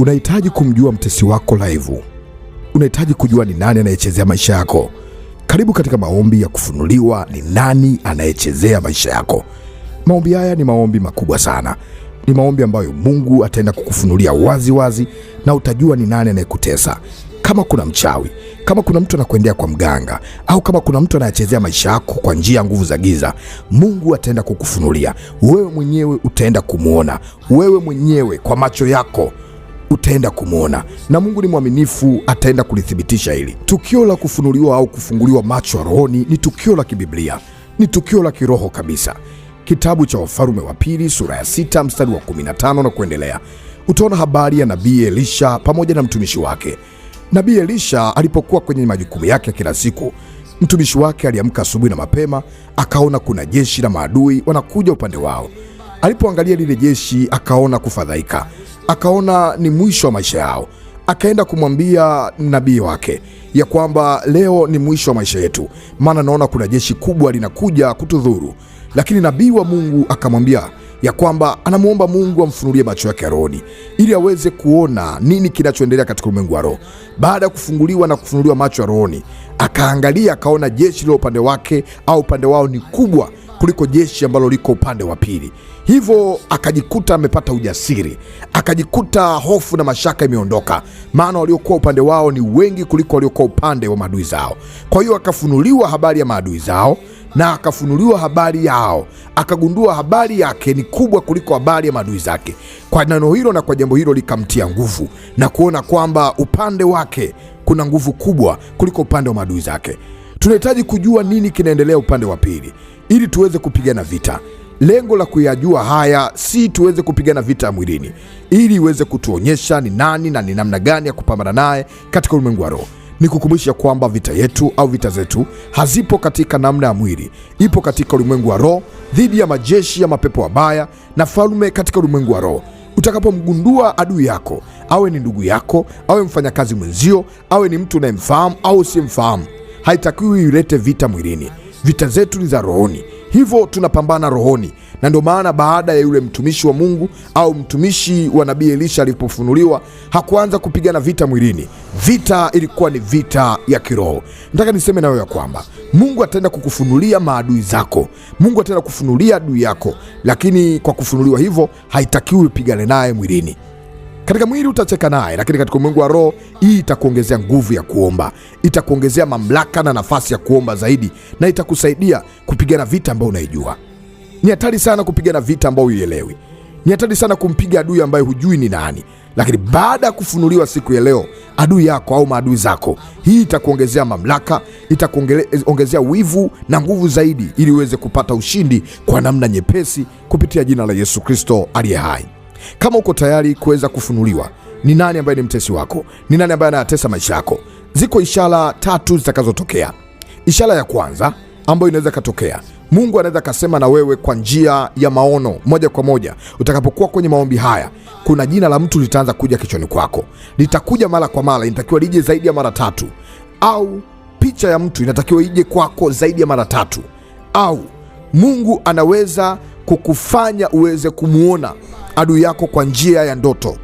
Unahitaji kumjua mtesi wako live. Unahitaji kujua ni nani anayechezea maisha yako. Karibu katika maombi ya kufunuliwa ni nani anayechezea maisha yako. Maombi haya ni maombi makubwa sana. Ni maombi ambayo Mungu ataenda kukufunulia wazi wazi na utajua ni nani anayekutesa. Kama kuna mchawi, kama kuna mtu anakuendea kwa mganga, au kama kuna mtu anayechezea maisha yako kwa njia ya nguvu za giza, Mungu ataenda kukufunulia. Wewe mwenyewe utaenda kumuona. Wewe mwenyewe kwa macho yako utaenda kumuona, na Mungu ni mwaminifu, ataenda kulithibitisha hili. Tukio la kufunuliwa au kufunguliwa macho ya rohoni ni tukio la kibiblia, ni tukio la kiroho kabisa. Kitabu cha Wafalme wa Pili sura ya 6 mstari wa 15 na kuendelea, utaona habari ya nabii Elisha pamoja na mtumishi wake. Nabii Elisha alipokuwa kwenye majukumu yake kila siku, mtumishi wake aliamka asubuhi na mapema, akaona kuna jeshi la maadui wanakuja upande wao. Alipoangalia lile jeshi, akaona kufadhaika, akaona ni mwisho wa maisha yao. Akaenda kumwambia nabii wake ya kwamba leo ni mwisho wa maisha yetu, maana naona kuna jeshi kubwa linakuja kutudhuru. Lakini nabii wa Mungu akamwambia ya kwamba anamuomba Mungu amfunulie macho yake ya rohoni ili aweze kuona nini kinachoendelea katika ulimwengu wa roho. Baada ya kufunguliwa na kufunuliwa macho ya rohoni, akaangalia akaona jeshi lilo upande wake au upande wao ni kubwa kuliko jeshi ambalo liko upande wa pili. Hivyo akajikuta amepata ujasiri, akajikuta hofu na mashaka imeondoka, maana waliokuwa upande wao ni wengi kuliko waliokuwa upande wa maadui zao. Kwa hiyo akafunuliwa habari ya maadui zao na akafunuliwa habari yao, akagundua habari yake ni kubwa kuliko habari ya maadui zake. Kwa neno hilo na kwa jambo hilo likamtia nguvu na kuona kwamba upande wake kuna nguvu kubwa kuliko upande wa maadui zake. Tunahitaji kujua nini kinaendelea upande wa pili ili tuweze kupigana vita. Lengo la kuyajua haya si tuweze kupigana vita ya mwilini, ili iweze kutuonyesha ni nani na ni namna gani ya kupambana naye katika ulimwengu wa roho. Nikukumbusha kwamba vita yetu au vita zetu hazipo katika namna ya mwili, ipo katika ulimwengu wa roho, dhidi ya majeshi ya mapepo wabaya na falme katika ulimwengu wa roho. Utakapomgundua adui yako, awe ni ndugu yako, awe mfanyakazi mwenzio, awe ni mtu unayemfahamu au usiyemfahamu, haitakiwi ilete vita mwilini. Vita zetu ni za rohoni, hivyo tunapambana rohoni. Na ndio maana baada ya yule mtumishi wa Mungu au mtumishi wa nabii Elisha alipofunuliwa, hakuanza kupigana vita mwilini. Vita ilikuwa ni vita ya kiroho. Nataka niseme nawe ya kwamba Mungu ataenda kukufunulia maadui zako, Mungu ataenda kufunulia adui yako, lakini kwa kufunuliwa hivyo haitakiwi upigane naye mwilini. Katika mwili utacheka naye, lakini katika ulimwengu wa roho, hii itakuongezea nguvu ya kuomba, itakuongezea mamlaka na nafasi ya kuomba zaidi, na itakusaidia kupigana vita ambayo unaijua. Ni hatari sana kupigana vita ambayo huielewi. Ni hatari sana kumpiga adui ambaye hujui ni nani. Lakini baada ya kufunuliwa siku ya leo adui yako au maadui zako, hii itakuongezea mamlaka, itakuongezea wivu na nguvu zaidi, ili uweze kupata ushindi kwa namna nyepesi kupitia jina la Yesu Kristo aliye hai. Kama uko tayari kuweza kufunuliwa ni nani ambaye ni mtesi wako, ni nani ambaye anatesa maisha yako, ziko ishara 3 zitakazotokea. Ishara ya kwanza ambayo inaweza katokea, Mungu anaweza kasema na wewe kwa njia ya maono moja kwa moja. Utakapokuwa kwenye maombi haya, kuna jina la mtu litaanza kuja kichwani kwako. Litakuja mara kwa mara, inatakiwa lije zaidi ya mara 3. Au picha ya mtu inatakiwa ije kwako zaidi ya mara 3. Au Mungu anaweza kukufanya uweze kumuona adui yako kwa njia ya ndoto.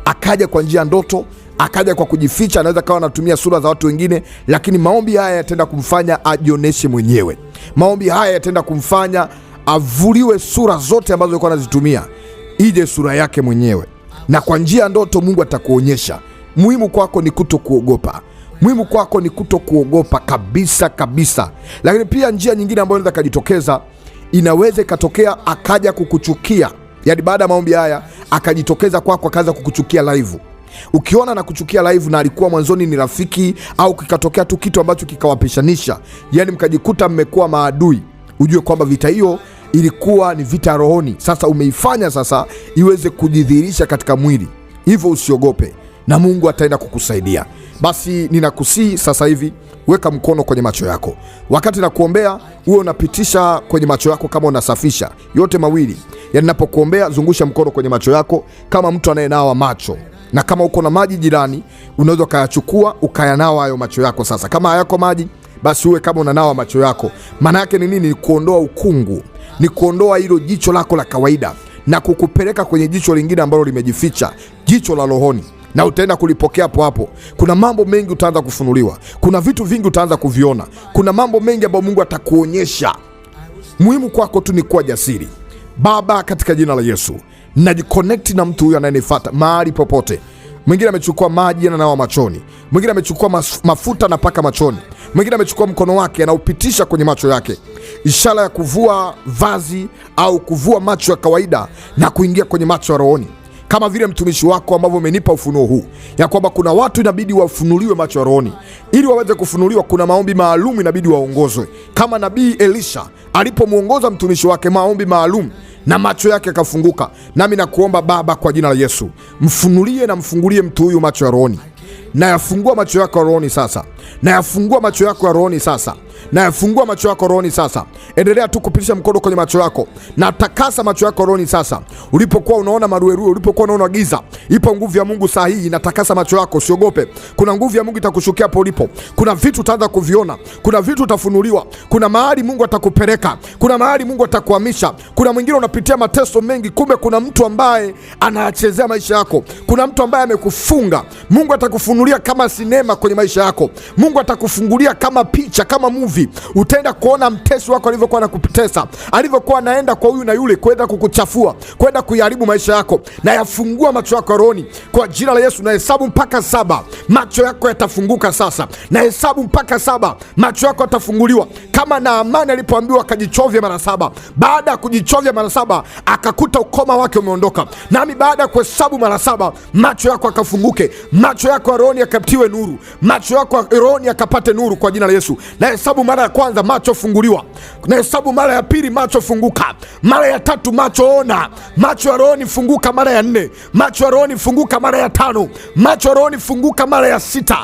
Akaja kwa njia ya ndoto, akaja kwa kujificha, anaweza kawa anatumia sura za watu wengine, lakini maombi haya yataenda kumfanya ajioneshe mwenyewe. Maombi haya yataenda kumfanya avuliwe sura zote ambazo alikuwa anazitumia, ije sura yake mwenyewe. Na kwa njia ya ndoto Mungu atakuonyesha. Muhimu kwako ni kutokuogopa. Muhimu kwako ni kutokuogopa kabisa kabisa. Lakini pia njia nyingine ambayo inaweza kujitokeza, inaweza ikatokea akaja kukuchukia. Yaani baada ya maombi haya akajitokeza kwako, akaanza kukuchukia live. Ukiona na kuchukia live na alikuwa mwanzoni ni rafiki, au kikatokea tu kitu ambacho kikawapishanisha, yani mkajikuta mmekuwa maadui, ujue kwamba vita hiyo ilikuwa ni vita rohoni. Sasa umeifanya sasa iweze kujidhihirisha katika mwili. Hivyo usiogope na Mungu ataenda kukusaidia. Basi ninakusii sasa hivi, weka mkono kwenye macho yako. Wakati na kuombea, uwe unapitisha kwenye macho yako kama unasafisha yote mawili. Yani ninapokuombea, zungusha mkono kwenye macho yako kama mtu anayenawa macho. Na kama uko na maji jirani, unaweza ukayachukua ukayanawa hayo macho yako. Sasa kama hayako maji, basi uwe kama unanawa macho yako. Maana yake ni nini? Ni kuondoa ukungu, ni kuondoa hilo jicho lako la kawaida na kukupeleka kwenye jicho lingine ambalo limejificha, jicho la rohoni. na utaenda kulipokea hapo hapo. Kuna mambo mengi utaanza kufunuliwa, kuna vitu vingi utaanza kuviona, kuna mambo mengi ambayo Mungu atakuonyesha. Muhimu kwako tu ni kuwa jasiri. Baba, katika jina la Yesu, najiconnect na mtu huyu anayenifuata mahali popote. Mwingine amechukua maji ananawa machoni, mwingine amechukua mafuta anapaka machoni, mwingine amechukua mkono wake anaupitisha kwenye macho yake, ishara ya kuvua vazi au kuvua macho ya kawaida na kuingia kwenye macho ya rohoni. Kama vile mtumishi wako ambavyo umenipa ufunuo huu ya kwamba kuna watu inabidi wafunuliwe macho ya rohoni. Ili waweze kufunuliwa, kuna maombi maalum inabidi waongozwe, kama nabii Elisha alipomuongoza mtumishi wake maombi maalum na macho yake akafunguka. Nami nakuomba Baba, kwa jina la Yesu, mfunulie na mfungulie mtu huyu macho ya rohoni. Na yafungua macho yako ya rohoni sasa, na yafungua macho yako ya rohoni sasa, na yafungua macho yako rohoni sasa. Endelea tu kupitisha mkono kwenye macho yako na takasa macho yako rohoni sasa. Ulipokuwa unaona maruerue, ulipokuwa unaona giza, ipo nguvu ya Mungu saa hii inatakasa macho yako. Usiogope, kuna nguvu ya Mungu itakushukia hapo ulipo. Kuna vitu utaanza kuviona, kuna vitu utafunuliwa, kuna mahali Mungu atakupeleka, kuna mahali Mungu atakuhamisha. Kuna mwingine unapitia mateso mengi, kumbe kuna mtu ambaye anachezea maisha yako, kuna mtu ambaye amekufunga. Mungu atakufunulia kama sinema kwenye maisha yako. Mungu atakufungulia kama picha, kama movie. Utaenda kuona mtesi wako alivyokuwa anakutesa, alivyokuwa anaenda kwa huyu na yule kwenda kukuchafua, kwenda kuiharibu maisha yako. Na yafungua macho yako rohoni kwa jina la Yesu. Na hesabu mpaka 7, macho yako yatafunguka sasa. Na hesabu mpaka 7, macho yako yatafunguliwa. Kama Naamani alipoambiwa akajichovya mara 7, baada ya kujichovya mara 7 akakuta ukoma wake umeondoka. Nami baada ya kuhesabu mara 7, macho yako akafunguke, macho yako ya rohoni yakatiwe nuru, macho yako ya rohoni yakapate nuru kwa jina la Yesu. Na hesabu mara ya kwanza, macho funguliwa. Na hesabu mara ya pili, macho funguka. Mara ya tatu, macho ona. Macho ya rohoni funguka mara ya 4. Macho ya rohoni funguka mara ya 5. Macho ya rohoni funguka mara ya 6.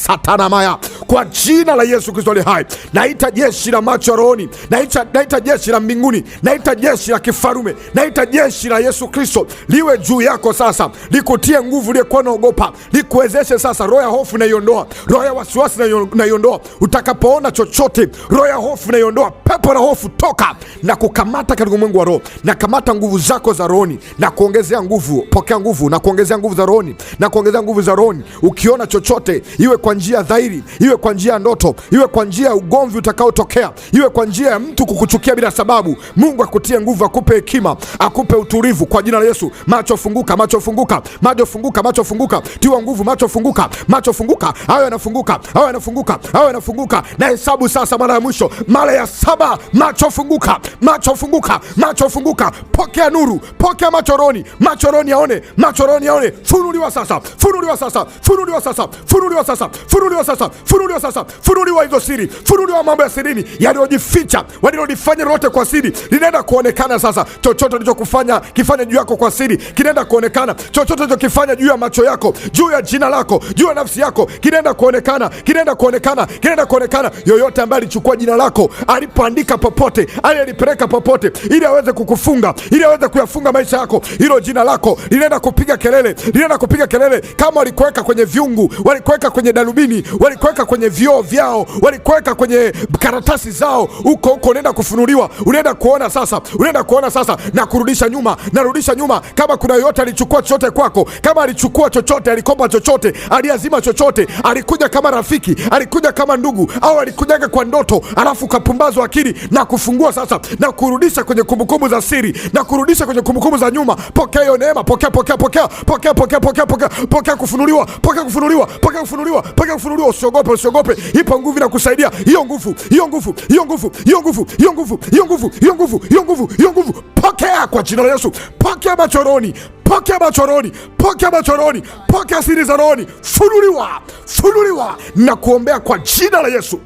Rasatanamaya, kwa jina la Yesu Kristo aliye hai. Naita jeshi la macho ya rohoni, naita jeshi la mbinguni, naita jeshi la kifarume, naita jeshi la Yesu Kristo liwe juu yako sasa, likutie nguvu uliyekuwa unaogopa, likuwezeshe sasa. Roho ya hofu naiondoa, roho ya wasiwasi naiondoa. Utakapoona chochote, roho ya hofu naiondoa. Pepo la hofu toka na kukamata katika ulimwengu wa roho, na kamata nguvu zako za rohoni na kuongezea nguvu. Pokea nguvu na kuongezea nguvu za rohoni, na kuongezea nguvu za rohoni. Ukiona chochote, iwe kwa njia dhahiri, iwe kwa njia ya ndoto, iwe kwa njia ya ugomvi utakaotokea, iwe kwa njia ya mtu kukuchukia bila sababu, Mungu akutie nguvu, akupe hekima, akupe utulivu kwa jina la Yesu. Macho funguka, macho funguka, macho funguka, macho funguka. Tiwa nguvu, macho funguka, macho funguka. Hayo yanafunguka, hayo yanafunguka, hayo yanafunguka. Na hesabu sasa mara ya mwisho, mara ya 7, macho funguka, macho funguka, macho funguka. Pokea nuru, pokea macho rohoni, macho rohoni yaone, macho rohoni yaone. Funuliwa sasa, funuliwa sasa, funuliwa sasa, funuliwa sasa, funuliwa sasa, funuliwa sasa, funuliwa hizo siri, funuliwa mambo ya sirini yaliyojificha, walilofanya lolote kwa siri linaenda kuonekana sasa. Chochote ulichokufanya kifanya juu yako kwa siri kinaenda kuonekana. Chochote ulichokifanya juu ya macho yako, juu ya jina lako, juu ya nafsi yako kinaenda kuonekana, kinaenda kuonekana, kinaenda kuonekana. Yoyote ambaye alichukua jina lako, alipoandika popote, alipeleka popote ili aweze kukufunga, ili aweze kuyafunga maisha yako, hilo jina lako linaenda kupiga kelele, linaenda kupiga kelele. Kama walikuweka kwenye viungu, walikuweka kwenye darubini, walikuweka kwenye vioo vyao, walikuweka kwenye karatasi zao, huko unaenda kufunuliwa, unaenda kuona sasa, unaenda kuona sasa. Na kurudisha nyuma, narudisha nyuma. Kama kuna yoyote alichukua chochote kwako, kama alichukua chochote, alikopa chochote, aliazima chochote, alikuja kama rafiki, alikuja kama ndugu, au alikujaga kwa ndoto, alafu kapumbazwa akili, na kufungua sasa, na kurudisha kwenye kumbukumbu za siri, na kurudisha kwenye kumbukumbu za nyuma. Pokea hiyo neema, pokea, pokea, pokea, pokea, pokea, pokea, pokea, pokea kufunuliwa, pokea kufunuliwa, pokea kufunuliwa, pokea kufunuliwa. Usiogope, usiogope, ipo nguvu na kusaidia. Hiyo nguvu, hiyo nguvu, hiyo nguvu, hiyo nguvu, hiyo nguvu, hiyo nguvu, hiyo nguvu, hiyo nguvu, hiyo nguvu. Pokea kwa jina la Yesu. Pokea macho rohoni, pokea macho rohoni, pokea macho rohoni, pokea siri za rohoni. Funuliwa, funuliwa na kuombea kwa jina la Yesu.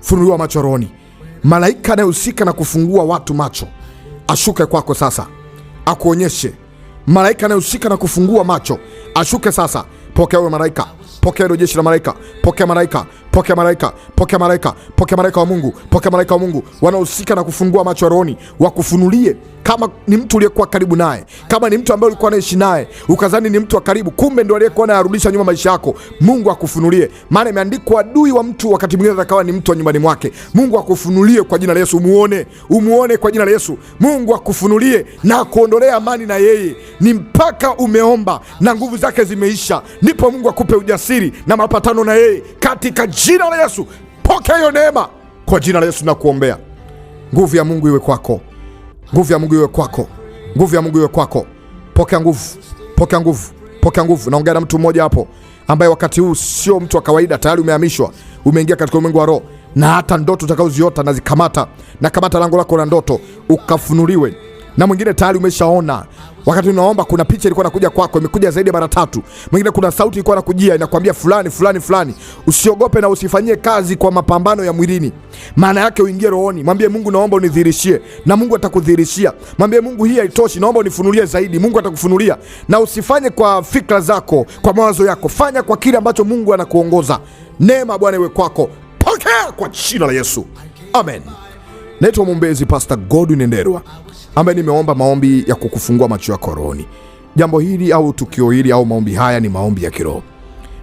Funuliwa macho rohoni. Malaika anayehusika na kufungua watu macho ashuke kwako sasa, akuonyeshe. Malaika anayehusika na kufungua macho ashuke sasa. Pokea huyo malaika, pokea hilo jeshi la malaika, pokea malaika, pokea malaika, pokea malaika, pokea malaika wa Mungu, pokea malaika wa Mungu wanaohusika na kufungua macho ya rohoni, wakufunulie. Kama ni mtu uliyekuwa karibu naye, kama ni mtu ambaye ulikuwa unaishi naye ukazani ni mtu wa karibu, kumbe ndio aliyekuwa anarudisha nyuma maisha yako, Mungu akufunulie. Maana imeandikwa adui wa mtu wakati mwingine atakawa ni mtu wa nyumbani mwake. Mungu akufunulie kwa jina la Yesu. Umuone, umuone kwa jina la Yesu. Mungu akufunulie na kuondolea amani na yeye. Ni mpaka umeomba na nguvu zake zimeisha. ndipo Mungu akupe ujasiri na mapatano na yeye katika jina la Yesu. Pokea hiyo neema kwa jina la Yesu na kuombea. Nguvu ya Mungu iwe kwako. Nguvu ya Mungu iwe kwako. Nguvu ya Mungu iwe kwako. Pokea nguvu. Pokea nguvu. Pokea nguvu. Naongea na mtu mmoja hapo ambaye wakati huu sio mtu wa kawaida, tayari umehamishwa, umeingia katika ulimwengu wa roho, na hata ndoto utakazoziota na zikamata, na kamata lango lako la ndoto ukafunuliwe. Na mwingine tayari umeshaona wakati unaomba, kuna picha ilikuwa inakuja kwako, imekuja zaidi ya mara 3. Mwingine kuna sauti ilikuwa inakujia inakwambia fulani fulani fulani. Usiogope na usifanyie kazi kwa mapambano ya mwilini. Maana yake uingie rohoni, mwambie Mungu naomba unidhihirishie, na Mungu atakudhihirishia. Mwambie Mungu hii haitoshi, naomba unifunulie zaidi, Mungu atakufunulia. Na usifanye kwa fikra zako, kwa mawazo yako, fanya kwa kile ambacho Mungu anakuongoza. Neema Bwana iwe kwako. Pokea kwa jina la Yesu. Amen. Naitwa mwombezi Pastor Godwin Ndelwa, ambaye nimeomba maombi ya kukufungua macho yako rohoni. Jambo hili au tukio hili au maombi haya ni maombi ya kiroho,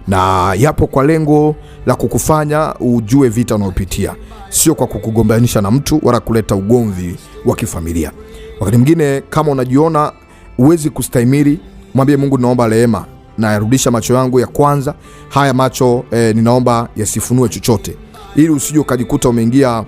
na yapo kwa lengo la kukufanya ujue vita unayopitia, sio kwa kukugombanisha na mtu wala kuleta ugomvi wa kifamilia. Wakati mwingine kama unajiona uwezi kustahimili, mwambie Mungu naomba rehema na yarudisha macho yangu ya kwanza. Haya macho ninaomba yasifunue chochote, ili usije ukajikuta umeingia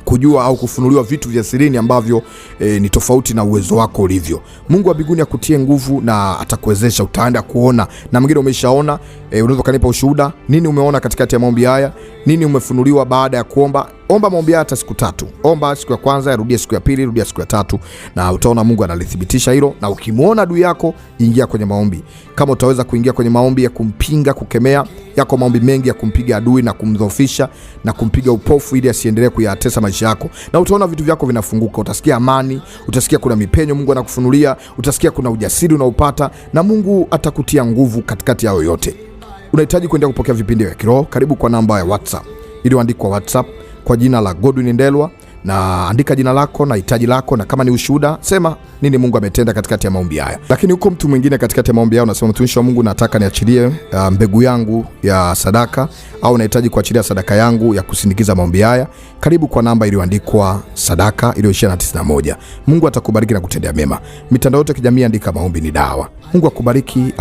kujua au kufunuliwa vitu vya sirini ambavyo ni tofauti na uwezo wako ulivyo. Mungu wa mbinguni akutie nguvu na atakuwezesha, utaenda kuona. Na mwingine umeshaona, unaweza kanipa ushuhuda, nini umeona katikati ya maombi haya, nini umefunuliwa baada ya kuomba. Omba maombi haya hata siku 3. Omba siku ya kwanza, rudia siku ya pili, rudia siku ya 3, na utaona Mungu analithibitisha hilo. Na ukimuona adui yako, ingia kwenye maombi. Kama utaweza kuingia kwenye maombi ya kumpinga, kukemea, yako maombi mengi ya kumpiga adui na kumdhoofisha na kumpiga upofu ili asiendelee kuyatesa maisha yako, na utaona vitu vyako vinafunguka. Utasikia amani, utasikia kuna mipenyo Mungu anakufunulia, utasikia kuna ujasiri unaupata, na Mungu atakutia nguvu katikati yao yote. Unahitaji kuendelea kupokea vipindi vya kiroho, karibu kwa namba ya WhatsApp iliyoandikwa WhatsApp kwa jina la Godwin Ndelwa, na andika jina lako na hitaji lako, na kama ni ushuhuda sema nini Mungu ametenda katikati ya maombi haya. Lakini huko mtu mwingine katikati ya maombi haya unasema, mtumishi wa Mungu, nataka niachilie mbegu yangu ya sadaka, au nahitaji kuachilia sadaka yangu ya kusindikiza maombi haya. Karibu kwa namba iliyoandikwa sadaka iliyoishia na 91. Mungu atakubariki na kutendea mema. Mitandao yote ya kijamii andika maombi ni dawa. Mungu akubariki.